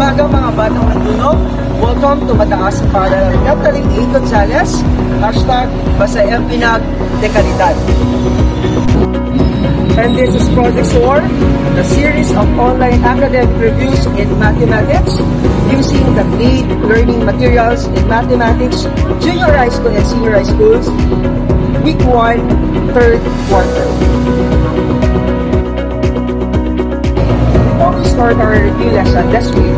umaga mga batang MANDunong. Welcome to Mataas na Paaralan. Captain A. Gonzalez, #basta MPNAG de Calidad. And this is Project SOAR, the series of online academic reviews in mathematics using the CLAID learning materials in mathematics, junior high school and senior high schools, week 1, 3rd quarter. Before we start our review lesson this week,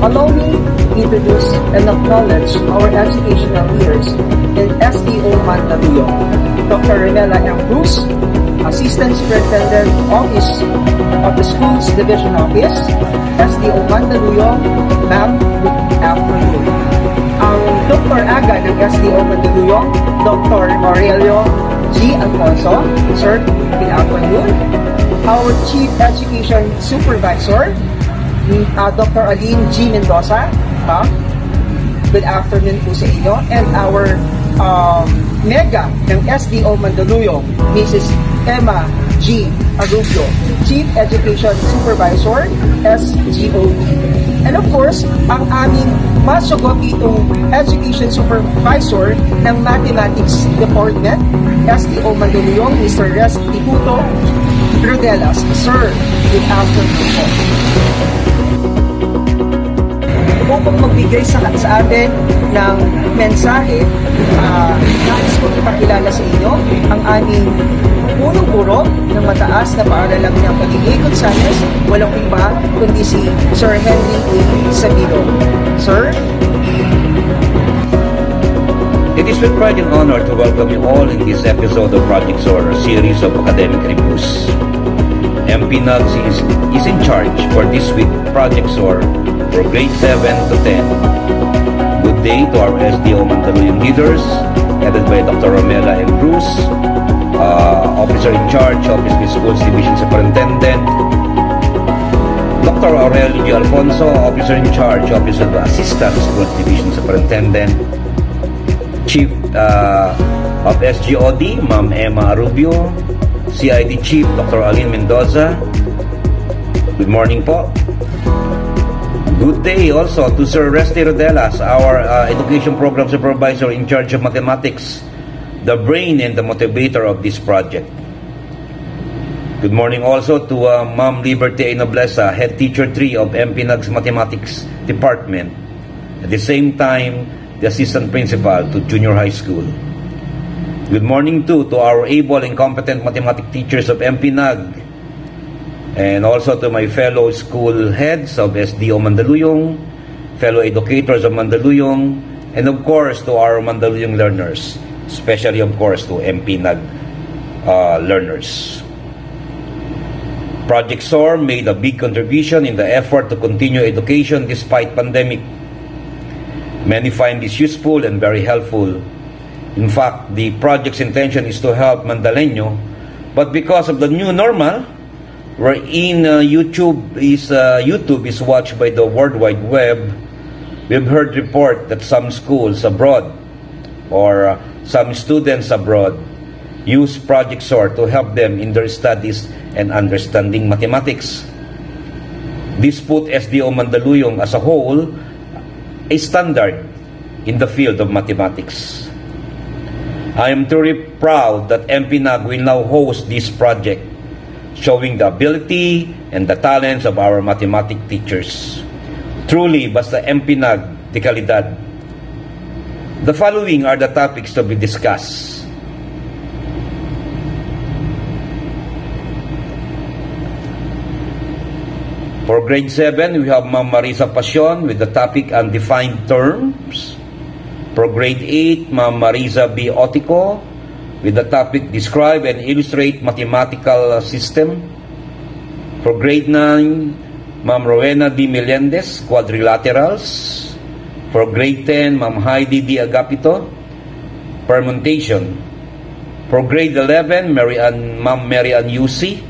allow me to introduce and acknowledge our educational leaders in SDO MANDunong. Dr. Renella M. Cruz, Assistant Superintendent Office of the Schools Division Office, SDO MANDunong, ma'am, good afternoon. Ang Dr. Aga ng SDO MANDunong, Dr. Aurelio G. Alfonso, sir, good afternoon. Our Chief Education Supervisor, Dr. Aline G. Mendoza, good afternoon po sa inyo. And our Mega ng SDO MANDunong, Mrs. Emma G. Arubio, Chief Education Supervisor, SGOE. And of course, ang aming masugot itong Education Supervisor ng Mathematics Department, SDO MANDunong, Mr. Teacher Rodelas. Sir, good afternoon po. Upang magbigay sa atin ng mensahe, nais ko ipakilala sa inyo ang aming punong guro ng mataas na paaralang ng Pag-ibig Gonzales, walang iba kundi si Sir Henry A. Sabino. Sir? It is with pride and honor to welcome you all in this episode of Project SOAR, a series of academic reviews. MPNAG is in charge for this week Project SOAR for grade 7 to 10. Good day to our SDO MANDunong leaders, headed by Dr. Romela M. Cruz, Officer in Charge, Office of Schools Division Superintendent, Dr. Aurelio G. Alfonso, Officer in Charge, Office of Assistant Schools Division Superintendent, Chief of SGOD, Ma'am Emma Arubio, CID Chief, Dr. Aline Mendoza. Good morning po. Good day also to Sir Resty Rodelas, our Education Program Supervisor in charge of mathematics, the brain and the motivator of this project. Good morning also to Ma'am Liberty A. Nobleza, Head Teacher 3 of MPNAG's Mathematics Department. At the same time, the Assistant Principal to Junior High School. Good morning too to our able and competent mathematics teachers of MPNAG, and also to my fellow school heads of SDO MANDunong, fellow educators of MANDunong, and of course to our MANDunong learners, especially of course to MPNAG learners. Project SOAR made a big contribution in the effort to continue education despite pandemic. Many find this useful and very helpful. In fact, the project's intention is to help Mandaleño, but because of the new normal, wherein YouTube is watched by the World Wide Web, we've heard report that some schools abroad or some students abroad use Project SOAR to help them in their studies and understanding mathematics. This put SDO MANDunong as a whole a standard in the field of mathematics. I am truly proud that MPNAG will now host this project, showing the ability and the talents of our mathematics teachers. Truly, basta MPNAG de Calidad. The following are the topics to be discussed. For grade 7, we have Ma'am Marissa Pasion with the topic Undefined Terms. For grade 8, Ma'am Marisa B. Otico with the topic Describe and Illustrate Mathematical System. For grade 9, Ma'am Rowena D. Melendez, Quadrilaterals. For grade 10, Ma'am Heidi D. Agapito, Permutation. For grade 11, Ma'am Mary Ann Yusi,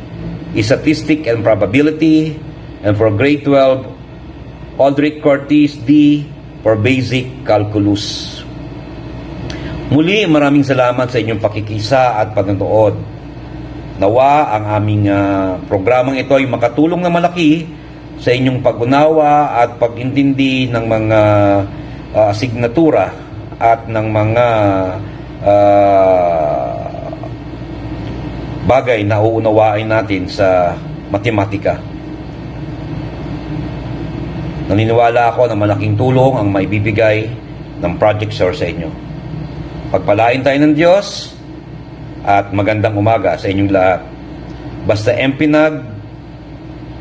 Statistic and Probability. And for grade 12, Audrey Cortez D. for Basic Calculus. Muli, maraming salamat sa inyong pakikisa at panonood. Nawa ang aming programang ito ay makatulong na malaki sa inyong pag-unawa at pag-intindi ng mga asignatura at ng mga bagay na uunawain natin sa matematika. Naniniwala ako na malaking tulong ang maibibigay ng project source sa inyo. Pagpalain tayo ng Diyos at magandang umaga sa inyong lahat. Basta MPNAG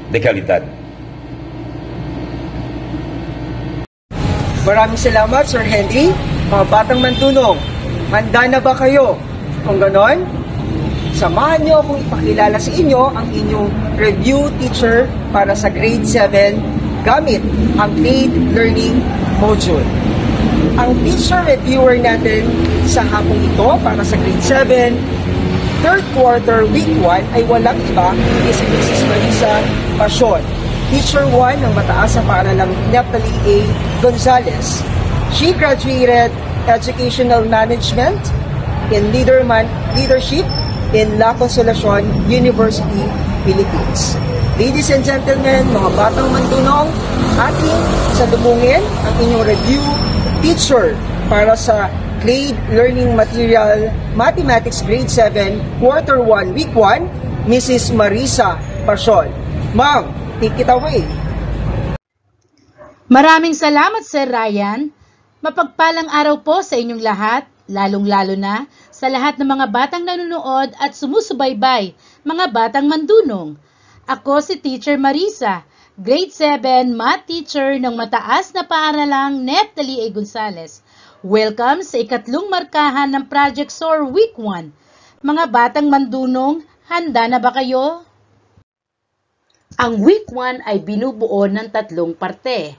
de kalidad. Maraming salamat, Sir Henry. Mga Batang MANDunong, handa na ba kayo? Kung ganon, samahan niyo akong ipakilala sa inyo ang inyong review teacher para sa grade 7 gamit ang CLAID Learning Module. Ang teacher reviewer natin sa hapong ito para sa grade 7, third quarter, week 1 ay walang iba kundi si Mrs. Marissa Passion, Teacher 1 ng mataas na paaralang Neptali A. Gonzalez. She graduated Educational Management in Leadership in La Consolacion University, Philippines. Ladies and gentlemen, mga Batang MANDunong, ating salubungin ang inyong review teacher para sa CLAID Learning Material Mathematics Grade 7 Quarter 1 Week 1, Mrs. Marissa Passion. Ma'am, take it away. Maraming salamat, Sir Ryan. Mapagpalang araw po sa inyong lahat, lalong-lalo na sa lahat ng mga batang nanonood at sumusubaybay, mga Batang MANDunong. Ako si Teacher Marissa, Grade 7 Math Teacher ng mataas na paaralang Neptali A. Gonzalez. Welcome sa ikatlong markahan ng Project SOAR Week 1. Mga Batang MANDunong, handa na ba kayo? Ang Week 1 ay binubuo ng tatlong parte.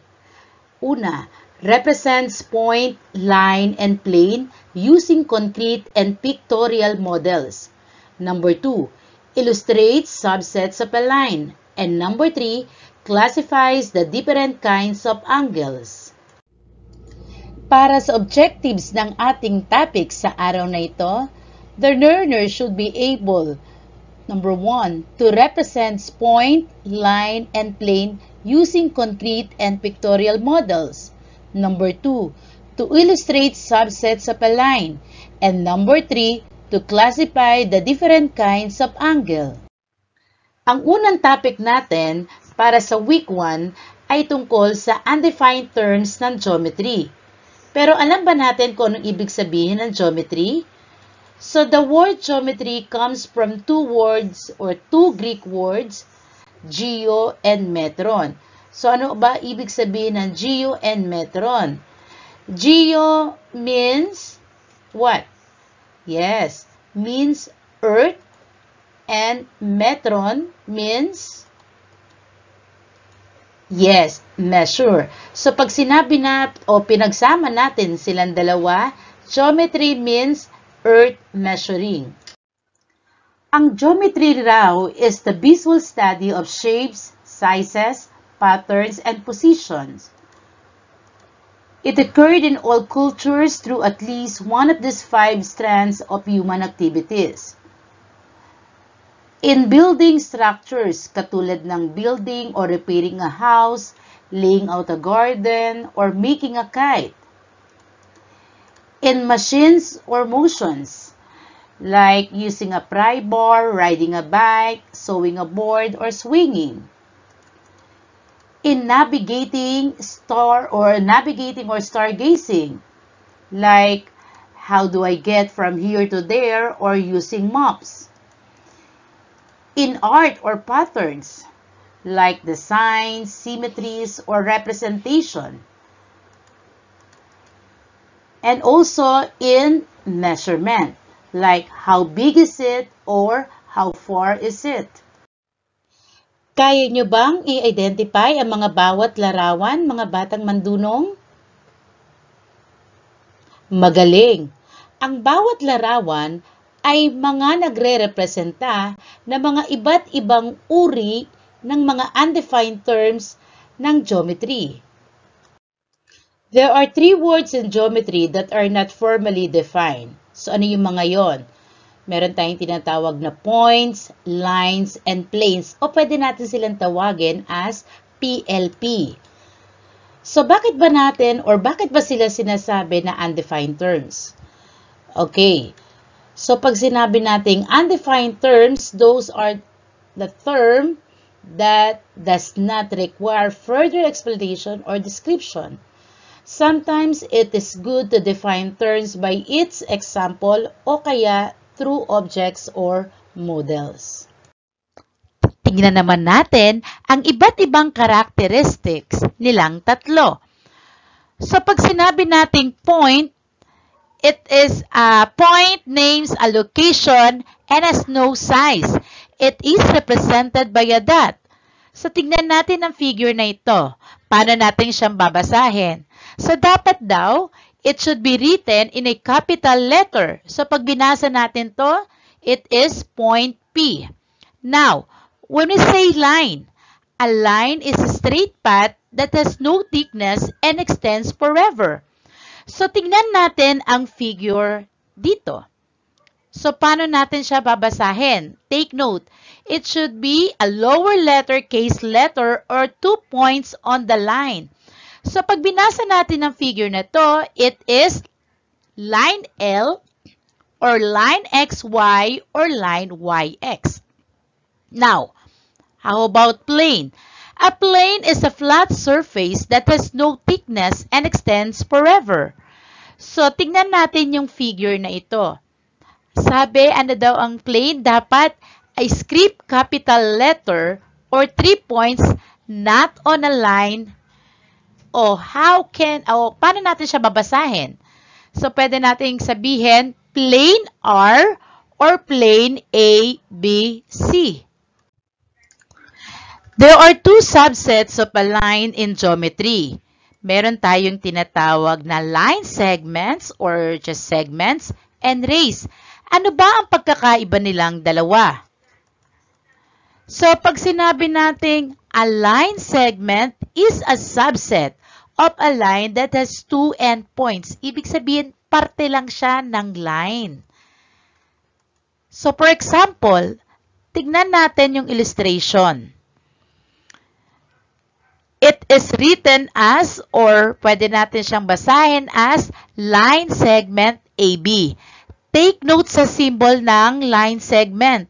Una, represents point, line, and plane using concrete and pictorial models. Number 2, illustrates subsets of a line. And number 3, classifies the different kinds of angles. Para sa objectives ng ating topic sa araw na ito, the learner should be able, number 1, to represent point, line, and plane using concrete and pictorial models. Number 2, to illustrate subsets of a line. And number 3, to classify the different kinds of angle. Ang unang topic natin para sa week 1 ay tungkol sa undefined terms ng geometry. Pero alam ba natin kung anong ibig sabihin ng geometry? So the word geometry comes from two words or two Greek words, geo and metron. So ano ba ibig sabihin ng geo and metron? Geo means what? Yes, means earth, and metron means yes, measure. So pag sinabi na o pinagsama natin silang dalawa, geometry means earth measuring. Ang geometry raw is the visual study of shapes, sizes, patterns, and positions. It occurred in all cultures through at least one of these 5 strands of human activities. In building structures, katulad ng building or repairing a house, laying out a garden, or making a kite. In machines or motions, like using a pry bar, riding a bike, sewing a board, or swinging. In navigating or stargazing, like how do I get from here to there, or using maps. In art or patterns, like designs, symmetries, or representation. And also in measurement, like how big is it or how far is it. Kaya nyo bang i-identify ang mga bawat larawan, mga Batang MANDunong? Magaling! Ang bawat larawan ay mga nagre-representa na mga iba't ibang uri ng mga undefined terms ng geometry. There are 3 words in geometry that are not formally defined. So ano yung mga yon? Meron tayong tinatawag na points, lines, and planes, o pwede natin silang tawagin as PLP. So, bakit ba natin or bakit ba sila sinasabi na undefined terms? Okay. So, pag sinabi nating undefined terms, those are the term that does not require further explanation or description. Sometimes it is good to define terms by its example o kaya through objects or models. Tingnan naman natin ang iba't ibang characteristics nilang tatlo. So, pag sinabi nating point, it is a point names a location and has no size. It is represented by a dot. So, tingnan natin ang figure na ito. Paano natin siyang babasahin? So, dapat daw, it should be written in a capital letter. So, pag binasa natin to, it is point P. Now, when we say line, a line is a straight path that has no thickness and extends forever. So, tingnan natin ang figure dito. So, paano natin siya babasahin? Take note, it should be a lower letter case letter or 2 points on the line. So, pag binasa natin ang figure na to, it is line L or line XY or line YX. Now, how about plane? A plane is a flat surface that has no thickness and extends forever. So, tingnan natin yung figure na ito. Sabi, ano daw ang plane? Dapat a script capital letter or 3 points not on a line. Paano natin siya babasahin? So, pwede natin sabihin plane R or plane A, B, C. There are two subsets of a line in geometry. Meron tayong tinatawag na line segments or just segments and rays. Ano ba ang pagkakaiba nilang dalawa? So, pag sinabi nating a line segment is a subset of a line that has two endpoints. Ibig sabihin, parte lang siya ng line. So, for example, tignan natin yung illustration. It is written as or pwede natin siyang basahin as line segment AB. Take note sa symbol ng line segment.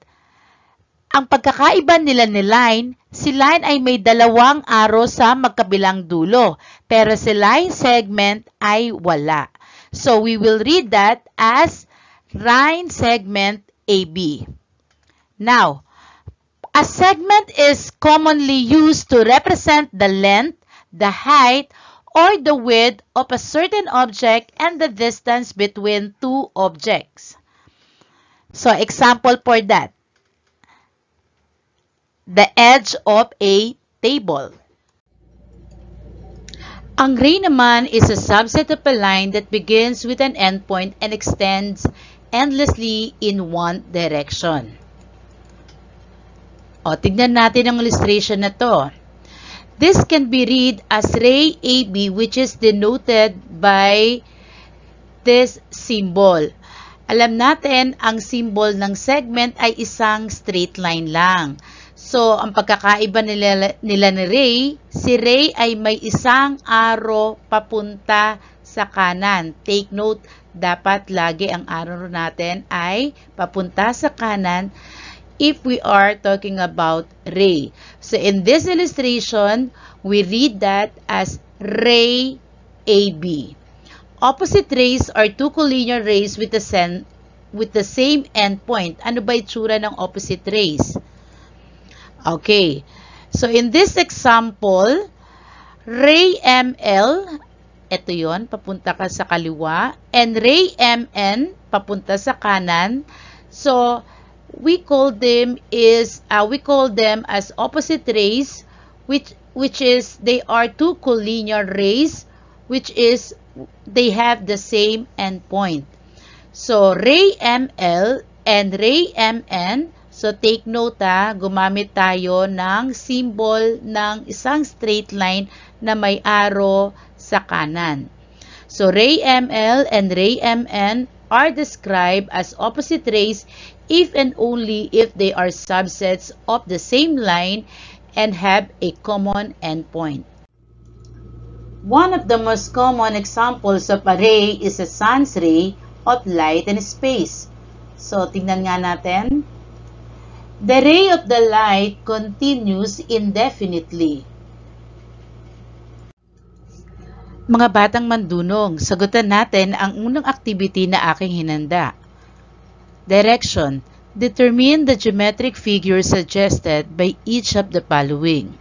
Ang pagkakaiba nila ni line, si line ay may dalawang arrow sa magkabilang dulo, pero si line segment ay wala. So, we will read that as line segment AB. Now, a segment is commonly used to represent the length, the height, or the width of a certain object and the distance between two objects. So, example for that. The edge of a table. Ang ray naman is a subset of a line that begins with an endpoint and extends endlessly in one direction. Tignan natin ang illustration na to. This can be read as ray AB, which is denoted by this symbol. Alam natin, ang symbol ng segment ay isang straight line lang. So, ang pagkakaiba nila ni ray, si ray ay may isang arrow papunta sa kanan. Take note, dapat lagi ang arrow natin ay papunta sa kanan if we are talking about ray. So, in this illustration, we read that as ray AB. Opposite rays are two collinear rays with the same endpoint. Ano ba itsura ng opposite rays? Okay. So, in this example, ray ML, ito yon, papunta ka sa kaliwa, and ray MN, papunta sa kanan. So, we call them as opposite rays, which is they are two collinear rays, which is they have the same endpoint. So, ray ML and ray MN, so take note gumamit tayo ng symbol ng isang straight line na may arrow sa kanan. So, ray ML and ray MN are described as opposite rays if and only if they are subsets of the same line and have a common endpoint. One of the most common examples of array is a sun's ray of light and space. So, tingnan nga natin. The ray of the light continues indefinitely. Mga batang mandunong, sagutan natin ang unang activity na aking hinanda. Direction. Determine the geometric figure suggested by each of the following.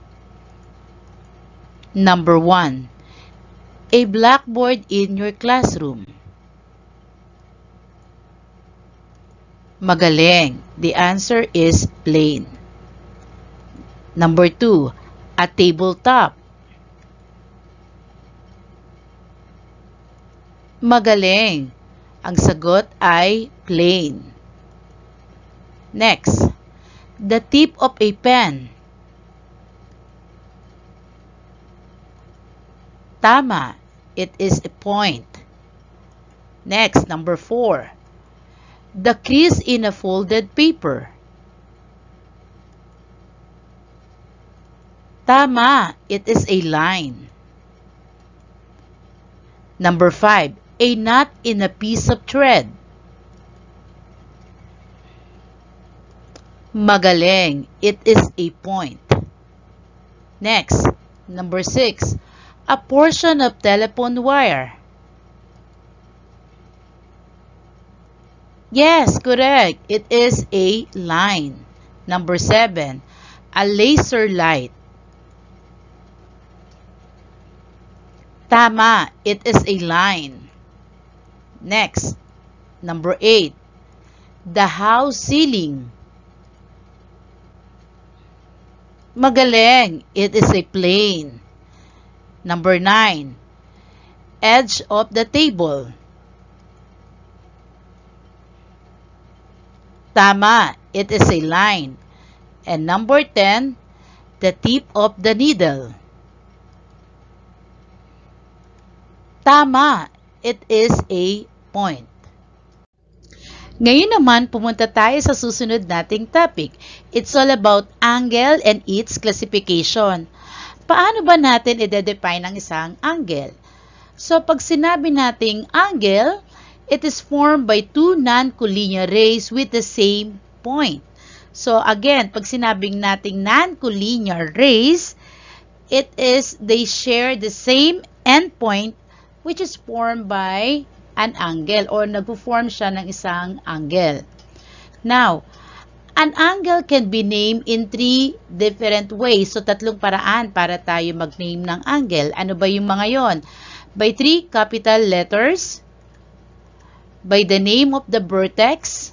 Number 1. A blackboard in your classroom. Magaling. The answer is plain. Number 2. A tabletop. Magaling. Ang sagot ay plain. Next. The tip of a pen. Tama. It is a point. Next, number 4. The crease in a folded paper. Tama. It is a line. Number 5. A knot in a piece of thread. Magaling. It is a point. Next, number 6. A portion of telephone wire. Yes, correct. It is a line. Number 7. A laser light. Tama. It is a line. Next, number 8. The house ceiling. Magaling. It is a plane. Number 9. Edge of the table. Tama. It is a line. And number 10. The tip of the needle. Tama. It is a point. Ngayon naman, pumunta tayo sa susunod nating topic. It's all about angle and its classification. Paano ba natin i-define ang isang angle? So, pag sinabi nating angle, it is formed by two non-collinear rays with the same point. So, again, pag sinabing nating non-collinear rays, it is they share the same endpoint which is formed by an angle or nagpo-form siya ng isang angle. Now, an angle can be named in 3 different ways. So, tatlong paraan para tayo mag-name ng angle. Ano ba yung mga yon? By 3 capital letters, by the name of the vertex,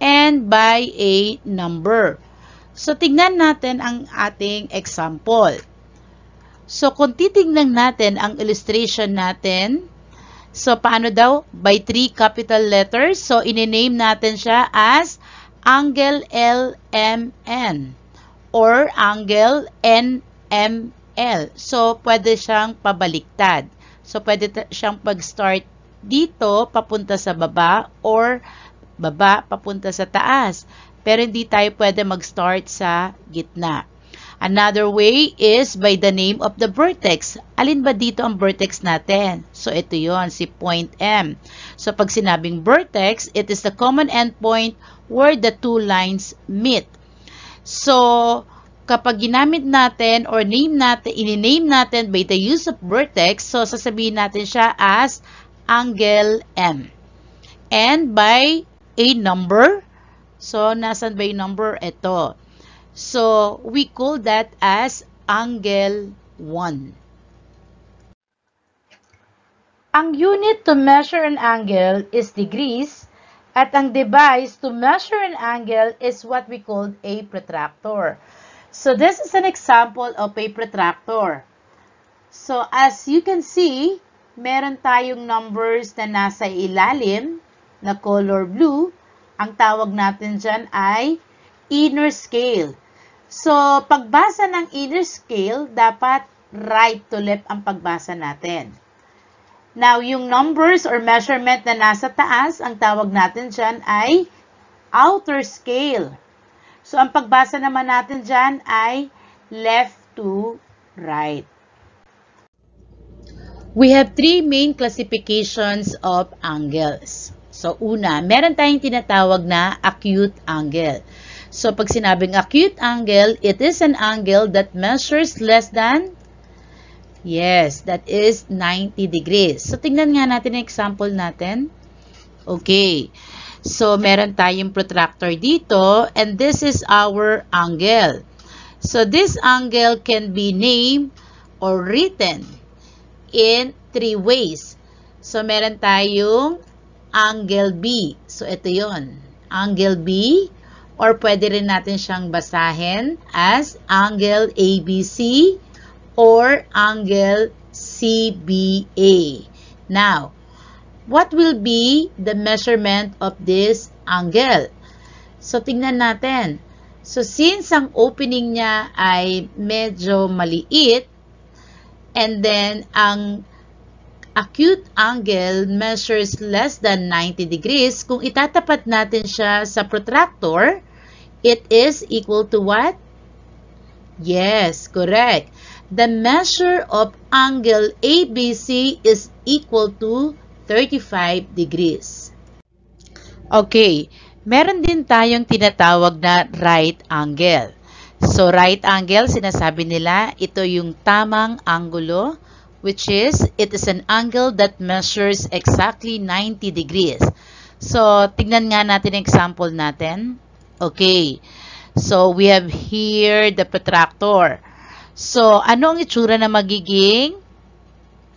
and by a number. So, tignan natin ang ating example. So, kung titignan natin ang illustration natin, so, paano daw? By 3 capital letters. So, inename natin siya as angle LMN or angle NML. So, pwede siyang pabaliktad. So, pwede siyang pag-start dito, papunta sa baba, or baba, papunta sa taas. Pero hindi tayo pwede mag-start sa gitna. Another way is by the name of the vertex. Alin ba dito ang vertex natin? So, ito yon, si point M. So, pag sinabing vertex, it is the common endpoint where the two lines meet. So, kapag ginamit natin or in-name natin by the use of vertex, so sasabihin natin siya as angle M. And by a number, so, nasan ba yung number? Ito. So, we call that as angle 1. Ang unit to measure an angle is degrees, at ang device to measure an angle is what we call a protractor. So, this is an example of a protractor. So, as you can see, meron tayong numbers na nasa ilalim na color blue. Ang tawag natin dyan ay inner scale. So, pagbasa ng inner scale, dapat right to left ang pagbasa natin. Now, yung numbers or measurement na nasa taas, ang tawag natin dyan ay outer scale. So, ang pagbasa naman natin dyan ay left to right. We have three main classifications of angles. So, una, meron tayong tinatawag na acute angle. So, pag sinabing acute angle, it is an angle that measures less than, yes, that is 90 degrees. So, tingnan nga natin ang example natin. Okay. So, meron tayong protractor dito, and this is our angle. So, this angle can be named or written in three ways. So, meron tayong angle B. So, ito yon, angle B, or pwede rin natin siyang basahin as angle ABC or angle CBA. Now, what will be the measurement of this angle? So, tingnan natin. So, since ang opening niya ay medyo maliit, and then ang acute angle measures less than 90 degrees, kung itatapat natin siya sa protractor, it is equal to what? Yes, correct. The measure of angle ABC is equal to 35 degrees. Okay, meron din tayong tinatawag na right angle. So, right angle, sinasabi nila, ito yung tamang anggulo, which is, it is an angle that measures exactly 90 degrees. So, tignan nga natin ang example natin. Okay, so we have here the protractor. So, ano ang itsura na magiging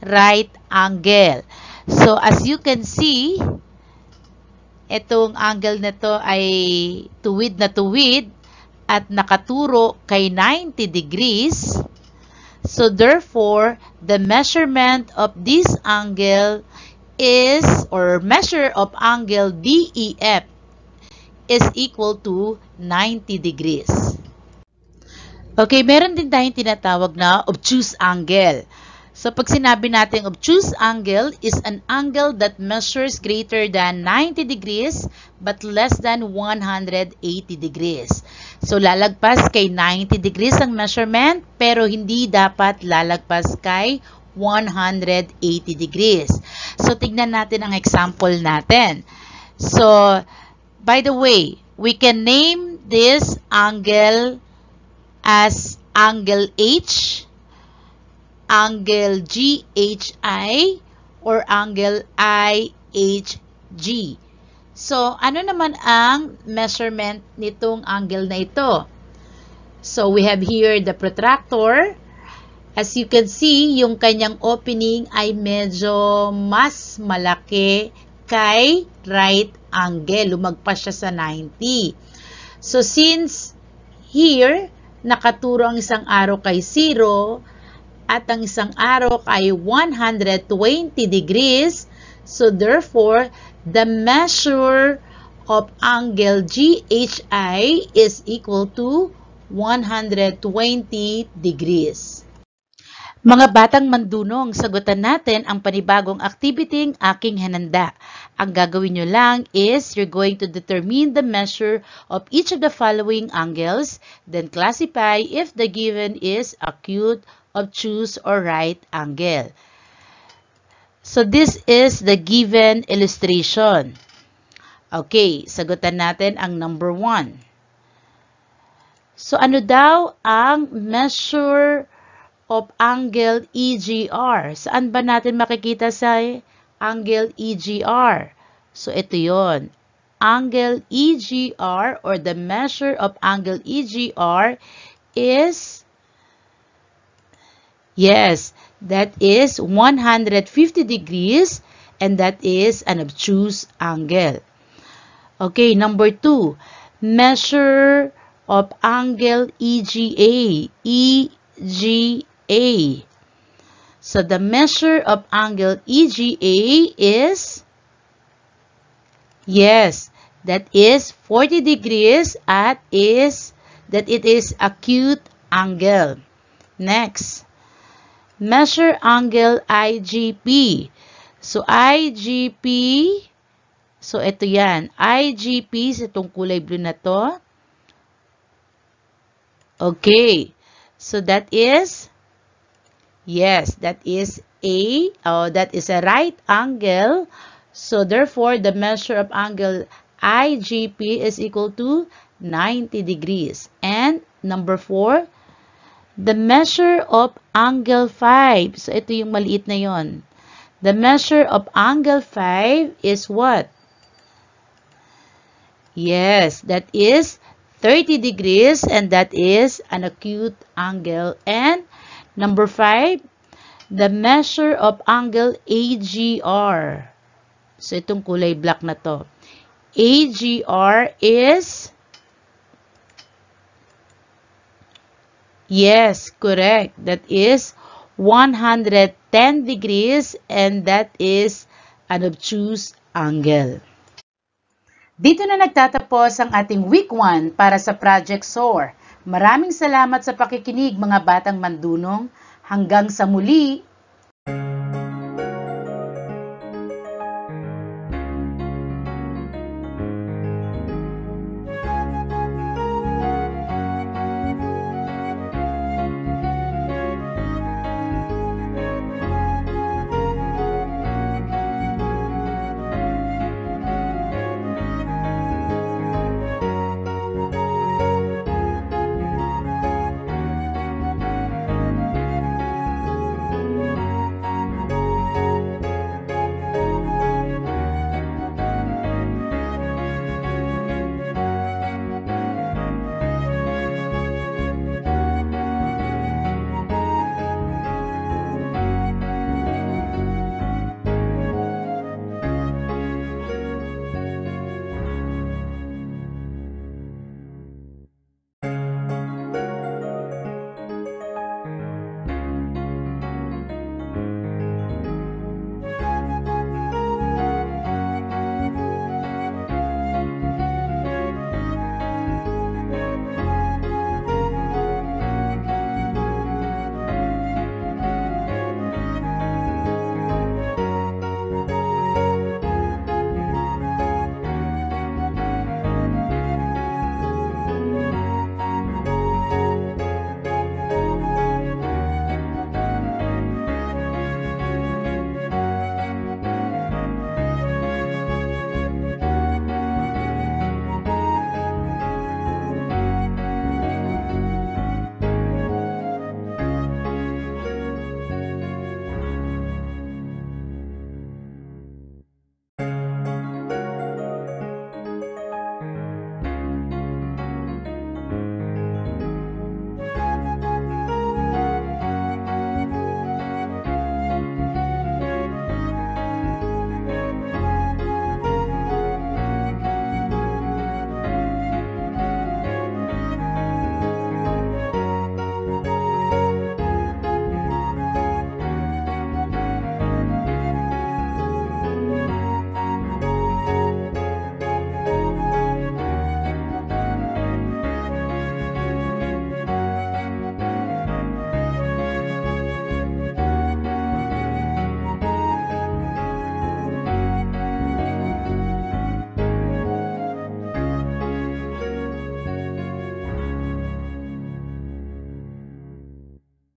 right angle? So, as you can see, itong angle na to ay tuwid na tuwid at nakaturo kay 90 degrees. So, therefore, the measurement of this angle is, or measure of angle DEF is equal to 90 degrees. Okay, meron din tayong tinatawag na obtuse angle. So, pag sinabi natin obtuse angle is an angle that measures greater than 90 degrees but less than 180 degrees. So, lalagpas kay 90 degrees ang measurement pero hindi dapat lalagpas kay 180 degrees. So, tignan natin ang example natin. So, by the way, we can name this angle as angle H, angle GHI, or angle IHG. So, ano naman ang measurement nitong angle na ito? So, we have here the protractor. As you can see, yung kanyang opening ay medyo mas malaki kay right angle. Lumagpas siya sa 90. So, since here, nakaturo ang isang arrow kay 0 at ang isang arrow kay 120 degrees, so therefore, the measure of angle GHI is equal to 120 degrees. Mga batang mandunong, sagutan natin ang panibagong activity ng aking hananda. Ang gagawin nyo lang is you're going to determine the measure of each of the following angles, then classify if the given is acute, obtuse, or right angle. So this is the given illustration. Okay, sagutan natin ang number 1. So ano daw ang measure of angle EGR? Saan ba natin makikita sa angle EGR? So, ito yon. Angle EGR or the measure of angle EGR is, yes, that is 150 degrees and that is an obtuse angle. Okay, number 2. Measure of angle EGA. So, the measure of angle EGA is, yes, that is 40 degrees at that it is acute angle. Next, measure angle IGP. So, IGP, so ito yan, IGP, sa itong kulay blue na to. Okay. So that is, yes, that is a right angle. So therefore, the measure of angle IGP is equal to 90 degrees. And number 4, the measure of angle 5. So ito yung maliit na yon. The measure of angle 5 is what? Yes, that is 30 degrees, and that is an acute angle. And number 5, the measure of angle AGR. So itong kulay black na to. AGR is, yes, correct. That is 110 degrees, and that is an obtuse angle. Dito na nagtatapos ang ating week 1 para sa Project SOAR. Maraming salamat sa pakikinig mga batang mandunong. Hanggang sa muli!